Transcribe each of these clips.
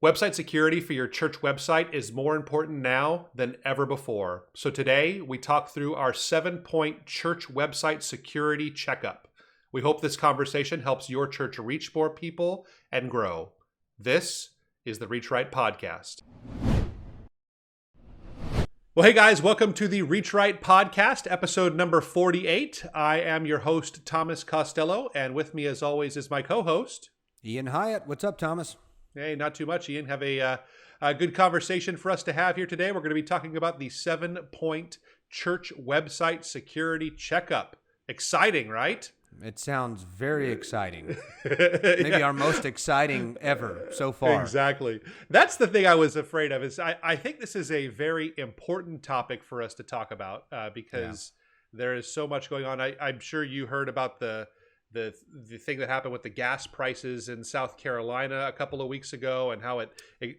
Website security for your church website is more important now than ever before. So today, we talk through our 7-point church website security checkup. We hope this conversation helps your church reach more people and grow. This is the Reach Right Podcast. Well, hey guys, welcome to the Reach Right Podcast, episode number 48. I am your host, Thomas Costello, and with me as always is my co-host, Ian Hyatt. What's up, Thomas? Hey, not too much, Ian. Have a good conversation for us to have here today. We're going to be talking about the 7-point church website security checkup. Exciting, right? It sounds very exciting. Maybe our most exciting ever so far. Exactly. That's the thing I was afraid of. Is I think this is a very important topic for us to talk about because there is so much going on. I'm sure you heard about the thing that happened with the gas prices in South Carolina a couple of weeks ago, and how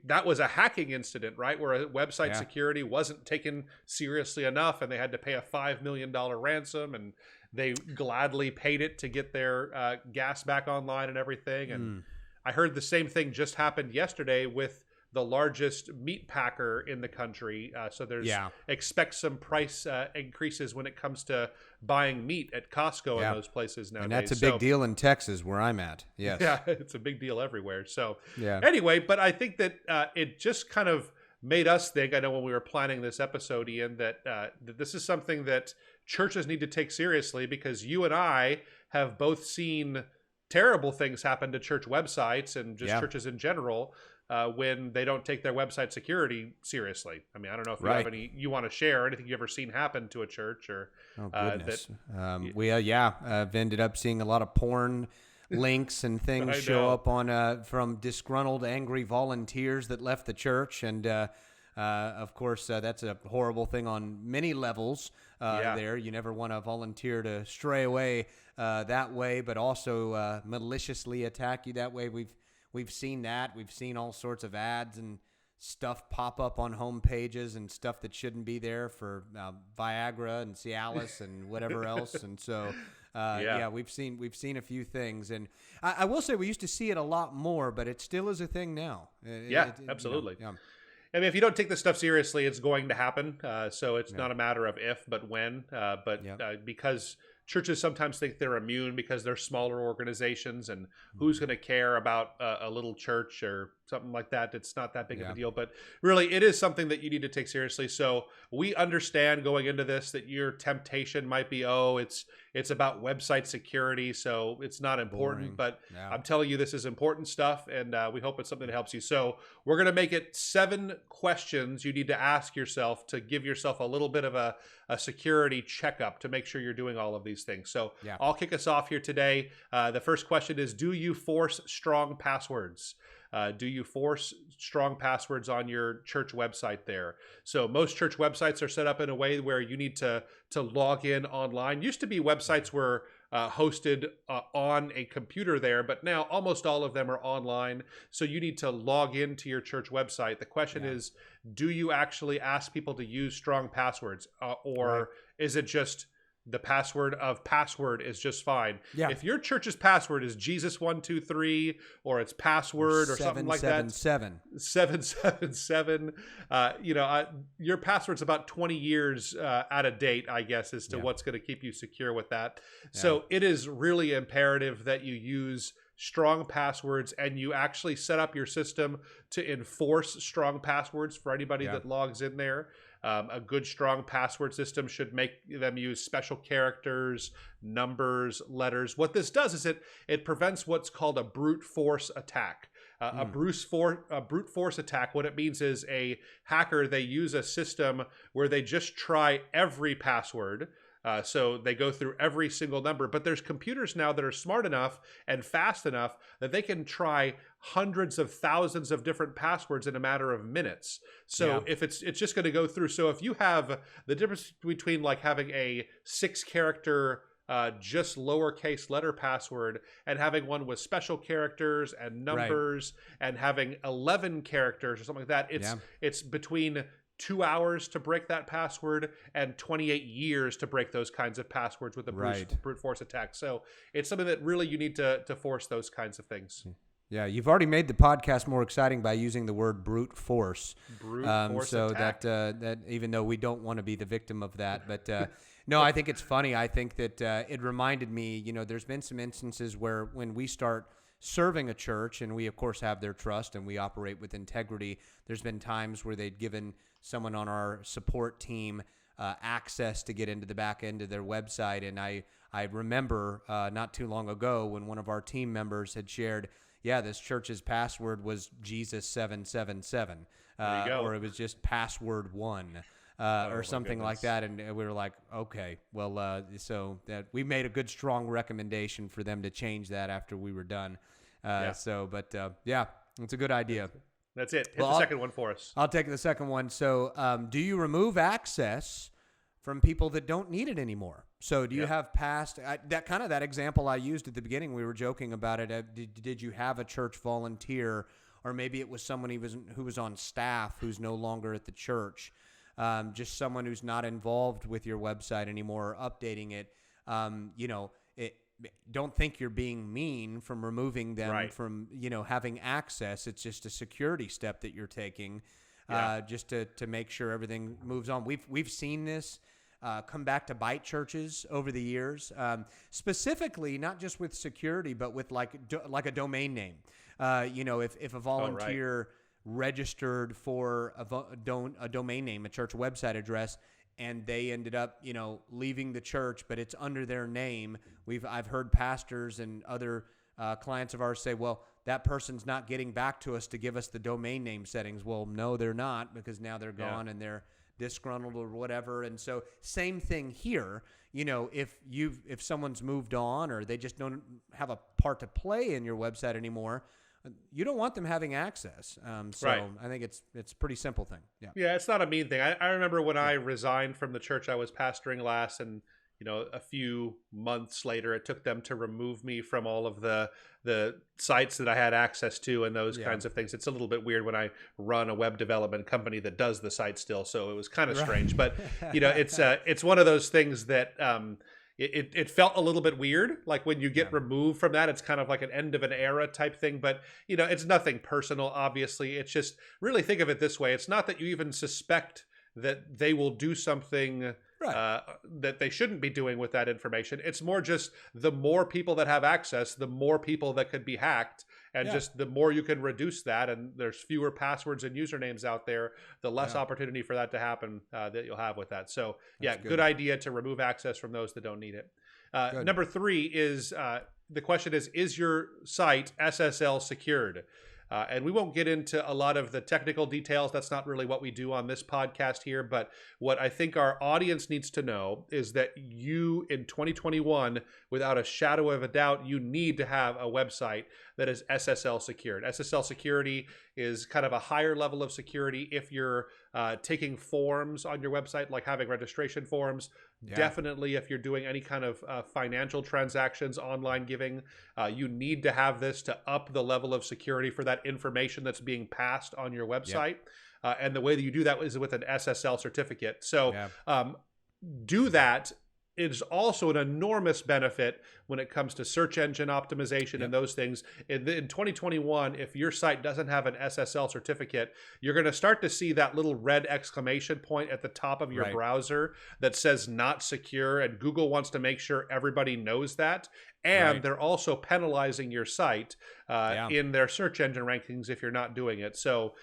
that was a hacking incident, right? Where a website security wasn't taken seriously enough, and they had to pay a $5 million ransom, and they gladly paid it to get their gas back online and everything. And I heard the same thing just happened yesterday with the largest meat packer in the country. So there's expect some price increases when it comes to buying meat at Costco and those places nowadays. And that's a big deal in Texas where I'm at. Yes. Yeah, it's a big deal everywhere. So anyway, but I think that it just kind of made us think, I know when we were planning this episode, Ian, that this is something that churches need to take seriously, because you and I have both seen terrible things happen to church websites and just churches in general when they don't take their website security seriously. I mean, I don't know if you have any you want to share, anything you've ever seen happen to a church or goodness. I've ended up seeing a lot of porn links and things show up on from disgruntled, angry volunteers that left the church, and of course that's a horrible thing on many levels. There, you never want to volunteer to stray away that way, but also maliciously attack you that way. We've seen that. We've seen all sorts of ads and stuff pop up on home pages and stuff that shouldn't be there for Viagra and Cialis and whatever else. And so, we've seen a few things. And I will say we used to see it a lot more, but it still is a thing now. Absolutely. I mean, if you don't take this stuff seriously, it's going to happen. So it's not a matter of if, but when. Because churches sometimes think they're immune because they're smaller organizations, and who's going to care about a little church or something like that? It's not that big of a deal, but really it is something that you need to take seriously. So we understand going into this that your temptation might be, it's about website security, so it's not important. But I'm telling you, this is important stuff, and we hope it's something that helps you. So we're going to make it 7 questions you need to ask yourself to give yourself a little bit of a security checkup to make sure you're doing all of these things. So I'll kick us off here today. The first question is, do you force strong passwords? Do you force strong passwords on your church website there? So most church websites are set up in a way where you need to log in online. Used to be websites were hosted on a computer there, but now almost all of them are online. So you need to log into your church website. The question is, do you actually ask people to use strong passwords, or is it just the password of password is just fine? If your church's password is Jesus123, or it's password or something like that, 777, your password's about 20 years out of date, I guess, as to what's going to keep you secure with that. So it is really imperative that you use strong passwords, and you actually set up your system to enforce strong passwords for anybody that logs in there. A good, strong password system should make them use special characters, numbers, letters. What this does is it prevents what's called a brute force attack. A brute force attack, what it means is a hacker, they use a system where they just try every password. So they go through every single number, but there's computers now that are smart enough and fast enough that they can try hundreds of thousands of different passwords in a matter of minutes. So if it's just going to go through. So if you have the difference between like having a 6-character just lowercase letter password and having one with special characters and numbers and having 11 characters or something like that, it's between 2 hours to break that password and 28 years to break those kinds of passwords with a brute force attack. So it's something that really you need to force those kinds of things. Yeah, you've already made the podcast more exciting by using the word brute force. Brute force so attack. that even though we don't want to be the victim of that, but no, I think it's funny. I think that it reminded me, there's been some instances where when we start serving a church, and we of course have their trust and we operate with integrity, there's been times where they'd given someone on our support team access to get into the back end of their website. And I remember not too long ago when one of our team members had shared, yeah, this church's password was Jesus777, or it was just password 1, or something like that. And we were like, okay, well, so that we made a good, strong recommendation for them to change that after we were done. Yeah, it's a good idea. That's it. Hit the second one for us. I'll take the second one. So, do you remove access from people that don't need it anymore? So do you have past that example I used at the beginning? We were joking about it. Did you have a church volunteer, or maybe it was someone who was on staff who's no longer at the church, just someone who's not involved with your website anymore, updating it? Don't think you're being mean from removing them from having access. It's just a security step that you're taking, just to make sure everything moves on. We've seen this come back to bite churches over the years, specifically not just with security, but with like a domain name. If a volunteer registered for a domain name, a church website address, and they ended up, leaving the church, but it's under their name. I've heard pastors and other clients of ours say, well, that person's not getting back to us to give us the domain name settings. Well, no, they're not, because now they're gone and they're disgruntled or whatever. And so same thing here. If someone's moved on, or they just don't have a part to play in your website anymore, you don't want them having access. I think it's a pretty simple thing. Yeah, it's not a mean thing. I remember when I resigned from the church I was pastoring last, and a few months later, it took them to remove me from all of the sites that I had access to and those kinds of things. It's a little bit weird when I run a web development company that does the site still, so it was kind of strange. But it's one of those things that it felt a little bit weird. Like when you get removed from that, it's kind of like an end of an era type thing. But it's nothing personal. Obviously, it's just, really think of it this way: it's not that you even suspect that they will do something that they shouldn't be doing with that information. It's more just the more people that have access, the more people that could be hacked, and just the more you can reduce that, and there's fewer passwords and usernames out there, the less opportunity for that to happen that you'll have with that. So good idea to remove access from those that don't need it. Number 3 is the question is your site SSL secured? And we won't get into a lot of the technical details. That's not really what we do on this podcast here. But what I think our audience needs to know is that you, in 2021, without a shadow of a doubt, you need to have a website that is SSL secured. SSL security is kind of a higher level of security if you're taking forms on your website, like having registration forms. Definitely if you're doing any kind of financial transactions, online giving, you need to have this to up the level of security for that information that's being passed on your website. And the way that you do that is with an SSL certificate. So do that. It is also an enormous benefit when it comes to search engine optimization and those things. In 2021, if your site doesn't have an SSL certificate, you're going to start to see that little red exclamation point at the top of your browser that says not secure, and Google wants to make sure everybody knows that. And they're also penalizing your site in their search engine rankings if you're not doing it. So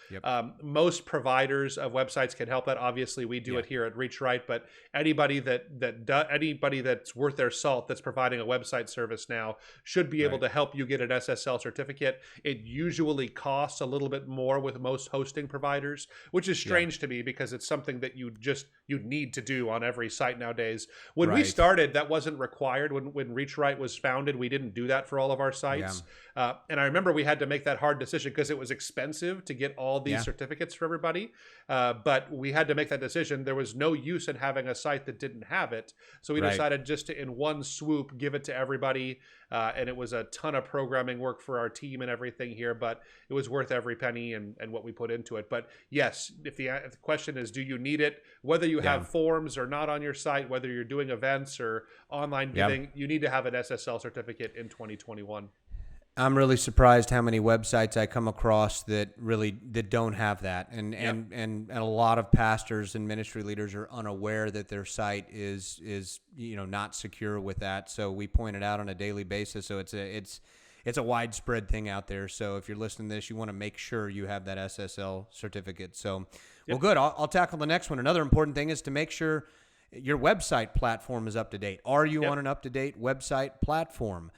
most providers of websites can help that. Obviously, we do it here at ReachRight, but anybody that's worth their salt that's providing a website service now should be able to help you get an SSL certificate. It usually costs a little bit more with most hosting providers, which is strange to me because it's something that you need to do on every site nowadays. When we started, that wasn't required. When ReachRight was founded, we didn't do that for all of our sites. And I remember we had to make that hard decision because it was expensive to get all these certificates for everybody. But we had to make that decision. There was no use in having a site that didn't have it. So we decided just to, in one swoop, give it to everybody. And it was a ton of programming work for our team and everything here, but it was worth every penny and what we put into it. But yes, if the question is, do you need it? Whether you have forms or not on your site, whether you're doing events or online giving, you need to have an SSL certificate in 2021. I'm really surprised how many websites I come across that don't have that, and a lot of pastors and ministry leaders are unaware that their site is not secure with that. So we point it out on a daily basis. So it's a widespread thing out there. So if you're listening to this, you want to make sure you have that SSL certificate. So well, good. I'll tackle the next one. Another important thing is to make sure your website platform is up to date. Are you on an up to date website platform?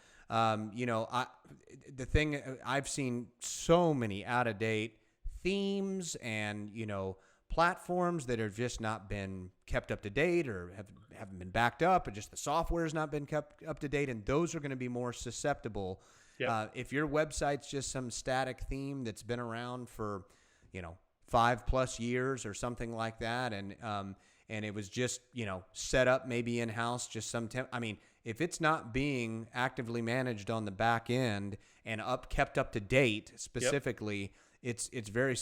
The thing, I've seen so many out of date themes and platforms that have just not been kept up to date or haven't been backed up, or just the software has not been kept up to date, and those are going to be more susceptible. If your website's just some static theme that's been around for 5+ years or something like that, and it was just set up maybe in house, just some if it's not being actively managed on the back end and kept up to date specifically, it's very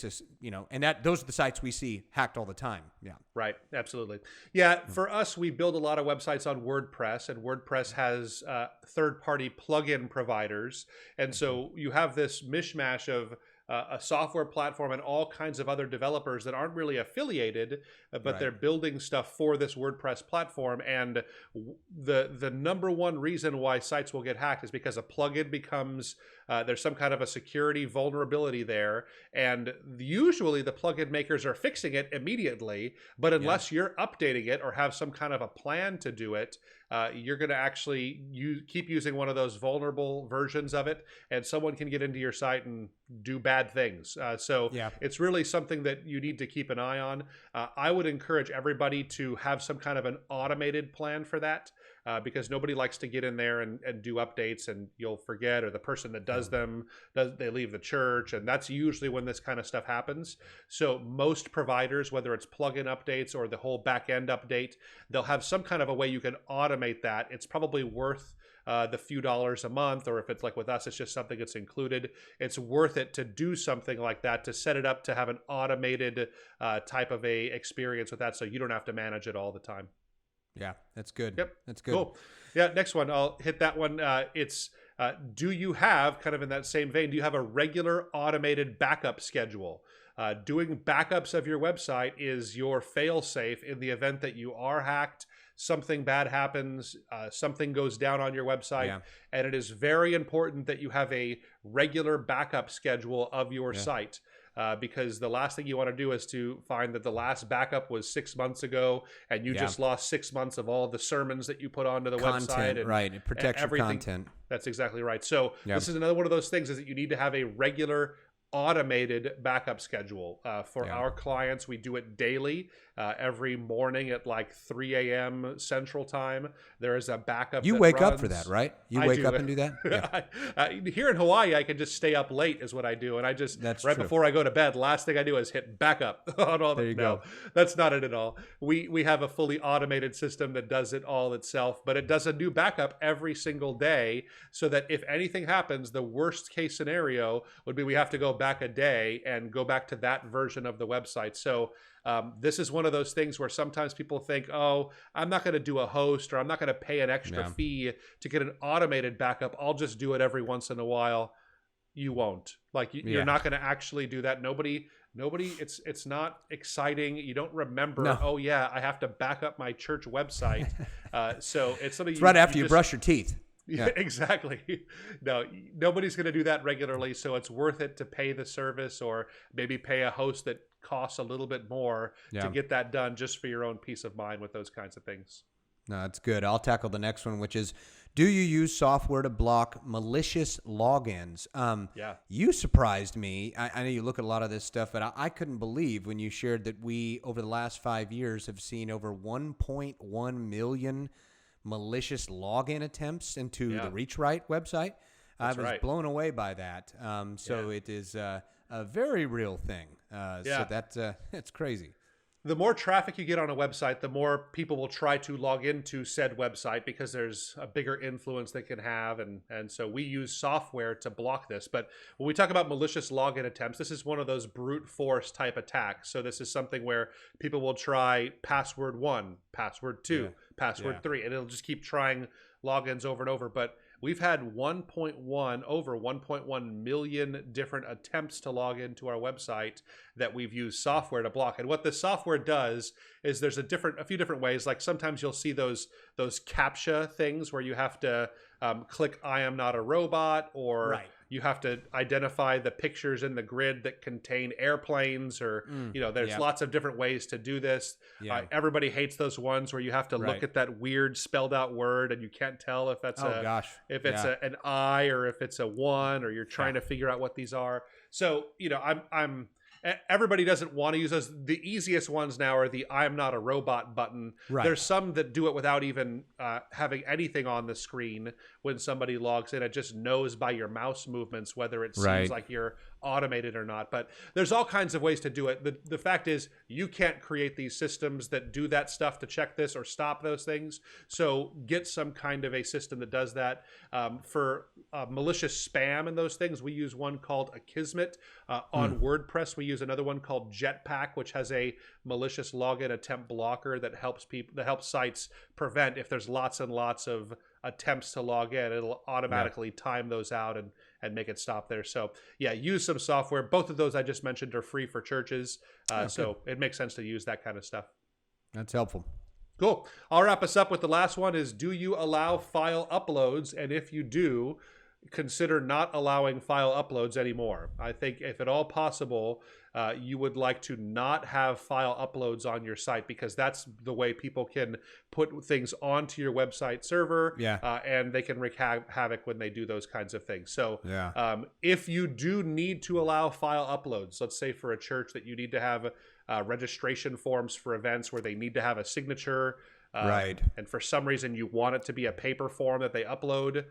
and those are the sites we see hacked all the time. Yeah. Right. Absolutely. Yeah. For us, we build a lot of websites on WordPress, and WordPress has third-party plugin providers. And so you have this mishmash of a software platform and all kinds of other developers that aren't really affiliated, but they're building stuff for this WordPress platform. And the number one reason why sites will get hacked is because a plugin becomes there's some kind of a security vulnerability there, and usually the plugin makers are fixing it immediately. But unless you're updating it or have some kind of a plan to do it, you're going to actually keep using one of those vulnerable versions of it, and someone can get into your site and do bad things. So it's really something that you need to keep an eye on. I would encourage everybody to have some kind of an automated plan for that, because nobody likes to get in there and do updates and you'll forget, or the person that does them, they leave the church, and that's usually when this kind of stuff happens. So most providers, whether it's plugin updates or the whole back end update, they'll have some kind of a way you can automate that. It's probably worth the few dollars a month, or if it's like with us, it's just something that's included. It's worth it to do something like that, to set it up to have an automated type of a experience with that, so you don't have to manage it all the time. Yeah, that's good. Yep. That's good. Cool. Yeah, next one. I'll hit that one. It's do you have, kind of in that same vein, do you have a regular automated backup schedule? Doing backups of your website is your fail-safe in the event that you are hacked, something bad happens, something goes down on your website, and it is very important that you have a regular backup schedule of your site. Because the last thing you want to do is to find that the last backup was 6 months ago, and you just lost 6 months of all the sermons that you put onto the website. And, it protects your content. That's exactly right. So this is another one of those things, is that you need to have a regular automated backup schedule. For our clients, we do it daily. Every morning at like 3 a.m. Central Time, there is a backup. You wake up for that, right? You wake up and do that? Here in Hawaii, I can just stay up late is what I do. And I just, before I go to bed, last thing I do is hit backup on all the, no, that's not it at all. We have a fully automated system that does it all itself, but it does a new backup every single day, so that if anything happens, the worst case scenario would be we have to go back a day and go back to that version of the website. So this is one of those things where sometimes people think, oh, I'm not going to do a host, or I'm not going to pay an extra fee to get an automated backup. I'll just do it every once in a while. You won't. Like, you're not going to actually do that. Nobody, it's not exciting. You don't remember, oh yeah, I have to back up my church website. So it's something right after you brush your teeth. Yeah, exactly. No, nobody's going to do that regularly. So it's worth it to pay the service, or maybe pay a host that costs a little bit more to get that done, just for your own peace of mind with those kinds of things. No, that's good. I'll tackle the next one, which is, do you use software to block malicious logins? You surprised me. I know you look at a lot of this stuff, but I couldn't believe when you shared that we, over the last 5 years, have seen over 1.1 million malicious login attempts into the ReachRight website. I was blown away by that. So it is a very real thing. So that's crazy. The more traffic you get on a website, the more people will try to log into said website, because there's a bigger influence they can have. And so we use software to block this. But when we talk about malicious login attempts, this is one of those brute force type attacks. So this is something where people will try password 1, password 2, password 3, and it'll just keep trying logins over and over. But we've had over 1.1 million different attempts to log into our website that we've used software to block. And what the software does is there's a few different ways. Like sometimes you'll see those CAPTCHA things where you have to click "I am not a robot," or you have to identify the pictures in the grid that contain airplanes, or there's lots of different ways to do this. Everybody hates those ones where you have to look at that weird spelled out word and you can't tell if that's an I or if it's a 1, or you're trying to figure out what these are. So everybody doesn't want to use those. The easiest ones now are the "I am not a robot" button. There's some that do it without even having anything on the screen when somebody logs in. It just knows by your mouse movements whether it seems like you're automated or not. But there's all kinds of ways to do it. The fact is, you can't create these systems that do that stuff to check this or stop those things. So get some kind of a system that does that. For malicious spam and those things, we use one called Akismet. On WordPress, we use another one called Jetpack, which has a malicious login attempt blocker that helps sites prevent, if there's lots and lots of attempts to log in, it'll automatically time those out and make it stop there. So use some software. Both of those I just mentioned are free for churches. So it makes sense to use that kind of stuff. That's helpful. Cool. I'll wrap us up with the last one is, do you allow file uploads? And if you do, consider not allowing file uploads anymore. I think if at all possible, you would like to not have file uploads on your site, because that's the way people can put things onto your website server, and they can wreak havoc when they do those kinds of things. So if you do need to allow file uploads, let's say for a church that you need to have registration forms for events where they need to have a signature, and for some reason you want it to be a paper form that they upload,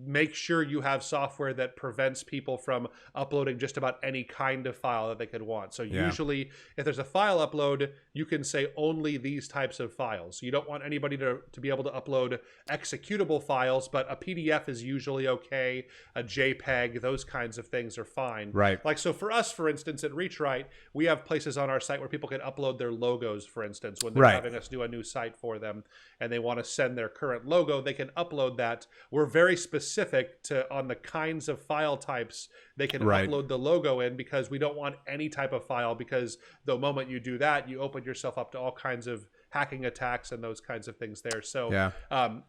make sure you have software that prevents people from uploading just about any kind of file that they could want. So usually if there's a file upload, you can say only these types of files. You don't want anybody to be able to upload executable files, but a PDF is usually okay. A JPEG, those kinds of things are fine. Like, so for us, for instance, at ReachRight, we have places on our site where people can upload their logos, for instance, when they're having us do a new site for them and they want to send their current logo, they can upload that. We're very specific on the kinds of file types they can upload the logo in, because we don't want any type of file, because the moment you do that, you open yourself up to all kinds of hacking attacks and those kinds of things there. So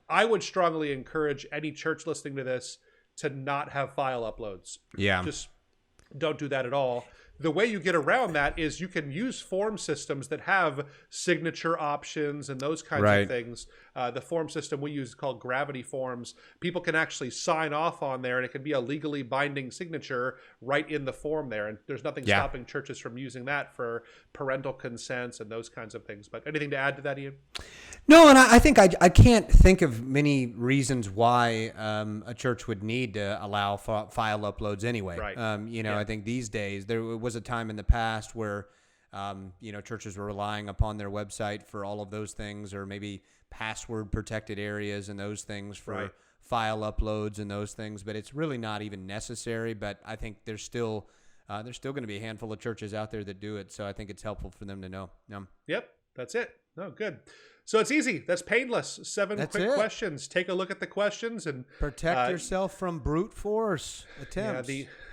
I would strongly encourage any church listening to this to not have file uploads. Just don't do that at all. The way you get around that is you can use form systems that have signature options and those kinds of things. The form system we use is called Gravity Forms. People can actually sign off on there, and it can be a legally binding signature right in the form there. And there's nothing stopping churches from using that for parental consents and those kinds of things. But anything to add to that, Ian? No, and I think I can't think of many reasons why a church would need to allow file uploads anyway. I think these days there was a time in the past where churches were relying upon their website for all of those things, or maybe password protected areas and those things for file uploads and those things, but it's really not even necessary. But I think there's still going to be a handful of churches out there that do it, so I think it's helpful for them to know. Yep, that's it. Oh, good. So it's easy. That's painless. 7 quick questions. Take a look at the questions and protect yourself from brute force attempts.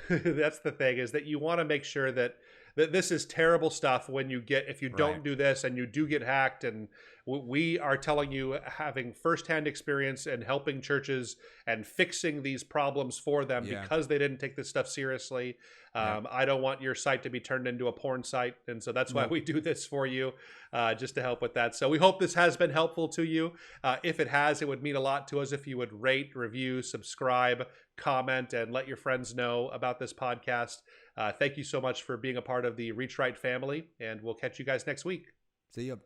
That's the thing, is that you want to make sure that this is terrible stuff when you if you don't do this and you do get hacked. And we are telling you, having firsthand experience and helping churches and fixing these problems for them because they didn't take this stuff seriously. I don't want your site to be turned into a porn site. And so that's why we do this for you, just to help with that. So we hope this has been helpful to you. If it has, it would mean a lot to us if you would rate, review, subscribe, comment, and let your friends know about this podcast. Thank you so much for being a part of the ReachRight family, and we'll catch you guys next week. See you.